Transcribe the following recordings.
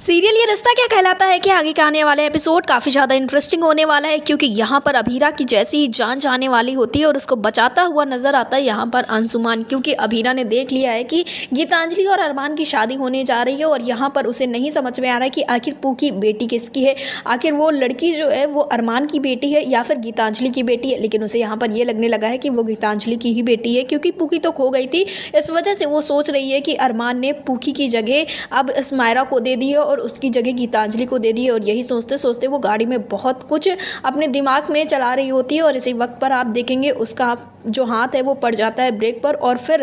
Serial ये रिश्ता क्या कहलाता है कि आगे का आने वाला एपिसोड काफ़ी ज़्यादा इंटरेस्टिंग होने वाला है, क्योंकि यहाँ पर अभीरा की जैसी ही जान जाने वाली होती है और उसको बचाता हुआ नजर आता है यहाँ पर अंशुमान। क्योंकि अभीरा ने देख लिया है कि गीतांजलि और अरमान की शादी होने जा रही है और यहाँ पर उसे नहीं समझ में आ रहा है कि आखिर पूकी बेटी किसकी है, आखिर वो लड़की जो है वो अरमान की बेटी है या फिर गीतांजलि की बेटी है। लेकिन उसे यहाँ पर ये लगने लगा है कि वो गीतांजलि की ही बेटी है, क्योंकि पूकी तो खो गई थी। इस वजह से वो सोच रही है कि अरमान ने पूकी की जगह अब इस मायरा को दे दी है और उसकी जगह गीतांजलि को दे दी है। और यही सोचते सोचते वो गाड़ी में बहुत कुछ अपने दिमाग में चला रही होती है और इसी वक्त पर आप देखेंगे उसका जो हाथ है वो पड़ जाता है ब्रेक पर और फिर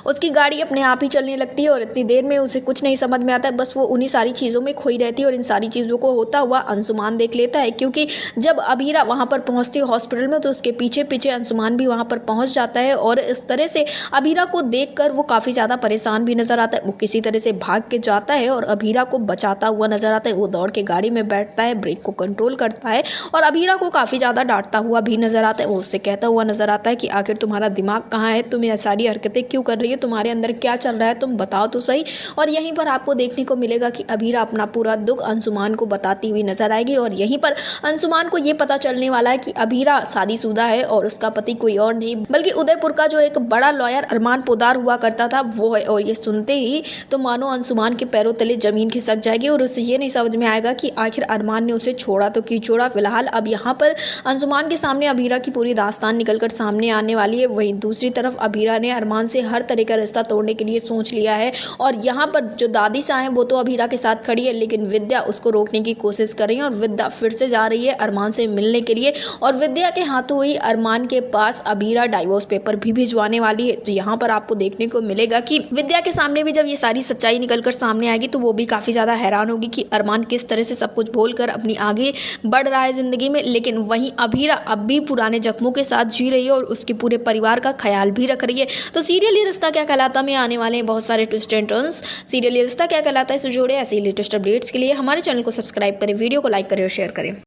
उसकी गाड़ी अपने आप ही चलने लगती है। और इतनी देर में उसे कुछ नहीं समझ में आता है, बस वो उन्हीं सारी चीज़ों में खोई रहती है। और इन सारी चीज़ों को होता हुआ अंशुमान देख लेता है, क्योंकि जब अभीरा वहाँ पर पहुँचती है हॉस्पिटल में तो उसके पीछे पीछे अंशुमान भी वहाँ पर पहुँच जाता है। और इस तरह से अभीरा को देख कर वो काफ़ी ज़्यादा परेशान भी नजर आता है। वो किसी तरह से भाग के जाता है और अभीरा को बचाता हुआ नजर आता है। वो दौड़ के गाड़ी में बैठता है, ब्रेक को कंट्रोल करता है और अभीरा को काफ़ी ज़्यादा डांटता हुआ भी नजर आता है। वो उससे कहता हुआ नजर आता है कि आखिर तुम्हारा दिमाग कहाँ है, तुम ये सारी हरकतें क्यों कर रही हो, तुम्हारे अंदर क्या चल रहा है, तुम बताओ तो सही। और यहीं पर आपको देखने को मिलेगा कि अभीरा अपना पूरा दुख अंशुमान को बताती हुई नजर आएगी। और यहीं पर अंशुमान को ये पता चलने वाला है कि अभीरा शादीशुदा है और उसका पति कोई और नहीं बल्कि उदयपुर का जो एक बड़ा लॉयर अरमान पोदार हुआ करता था वो है। और ये सुनते ही तो मानो अंशुमान के पैरों तले जमीन खिसक जाएगी और उसे ये नहीं समझ में आएगा कि आखिर अरमान ने उसे छोड़ा तो क्यों छोड़ा। फिलहाल अब यहाँ पर अंशुमान के सामने अभीरा की पूरी दास्तान निकलकर सामने आने वाली है। वहीं दूसरी तरफ अभीरा ने अरमान से हर तरह का रिश्ता तोड़ने के लिए सोच लिया है। और यहाँ पर जो दादी सा है वो तो अभीरा के साथ खड़ी है, लेकिन विद्या उसको रोकने की कोशिश कर रही है। और विद्या फिर से जा रही है अरमान से मिलने के लिए और विद्या के हाथों ही अरमान के पास अभीरा डाइवोर्स पेपर भी भिजवाने वाली है। तो यहाँ पर आपको देखने को मिलेगा कि विद्या के सामने भी जब ये सारी सच्चाई निकलकर सामने आएगी तो वो भी काफ़ी ज़्यादा हैरान होगी कि अरमान किस तरह से सब कुछ बोलकर अपनी आगे बढ़ रहा है ज़िंदगी में। लेकिन वहीं अभीरा अब भी पुराने जख्मों के साथ जी रही है और उसके पूरे परिवार का ख्याल भी रख रही है। तो सीरियल ये रिश्ता क्या कहलाता में आने वाले हैं बहुत सारे ट्विस्ट एंड टर्न्स। सीरियल ये रिश्ता क्या कहलाता है से जुड़े ऐसे ही लेटेस्ट अपडेट्स के लिए हमारे चैनल को सब्सक्राइब करें, वीडियो को लाइक करें और शेयर करें।